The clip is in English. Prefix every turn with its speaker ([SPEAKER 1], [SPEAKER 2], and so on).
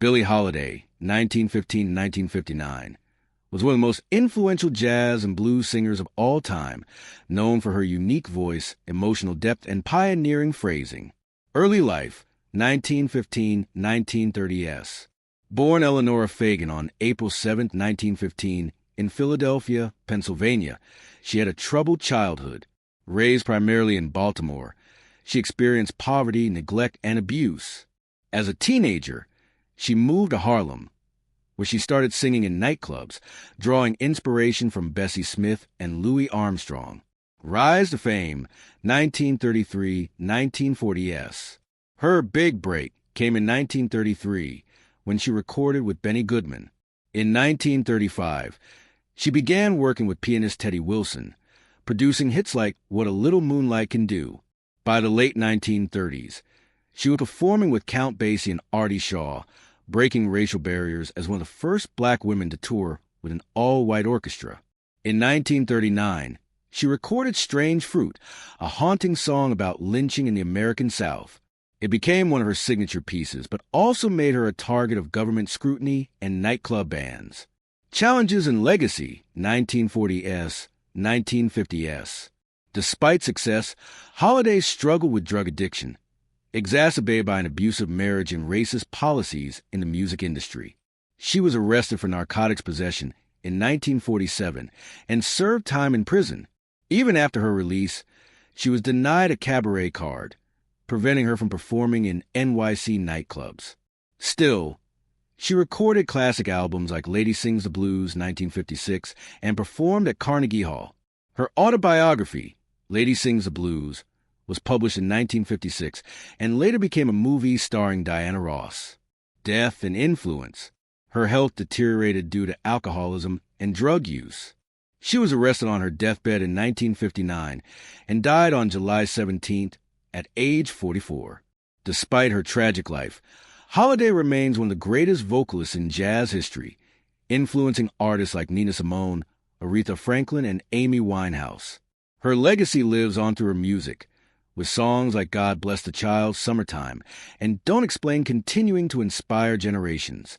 [SPEAKER 1] Billie Holiday, 1915–1959, was one of the most influential jazz and blues singers of all time, known for her unique voice, emotional depth, and pioneering phrasing. Early life, 1915–1930s. Born Eleanora Fagan on April 7, 1915, in Philadelphia, Pennsylvania, she had a troubled childhood. Raised primarily in Baltimore, she experienced poverty, neglect, and abuse. As a teenager, she moved to Harlem, where she started singing in nightclubs, drawing inspiration from Bessie Smith and Louis Armstrong. Rise to fame, 1933–1940s. Her big break came in 1933, when she recorded with Benny Goodman. In 1935, she began working with pianist Teddy Wilson, producing hits like What a Little Moonlight Can Do. By the late 1930s, she was performing with Count Basie and Artie Shaw, breaking racial barriers as one of the first black women to tour with an all-white orchestra. In 1939, she recorded Strange Fruit, a haunting song about lynching in the American South. It became one of her signature pieces, but also made her a target of government scrutiny and nightclub bans. Challenges and legacy, 1940s, 1950s. Despite success, Holiday struggled with drug addiction, exacerbated by an abusive marriage and racist policies in the music industry. She was arrested for narcotics possession in 1947 and served time in prison. Even after her release, she was denied a cabaret card, preventing her from performing in NYC nightclubs. Still, she recorded classic albums like Lady Sings the Blues, 1956, and performed at Carnegie Hall. Her autobiography, Lady Sings the Blues, was published in 1956 and later became a movie starring Diana Ross. Death and influence. Her health deteriorated due to alcoholism and drug use. She was arrested on her deathbed in 1959 and died on July 17th at age 44. Despite her tragic life, Holiday remains one of the greatest vocalists in jazz history, influencing artists like Nina Simone, Aretha Franklin, and Amy Winehouse. Her legacy lives on through her music, with songs like God Bless the Child, Summertime, and Don't Explain continuing to inspire generations.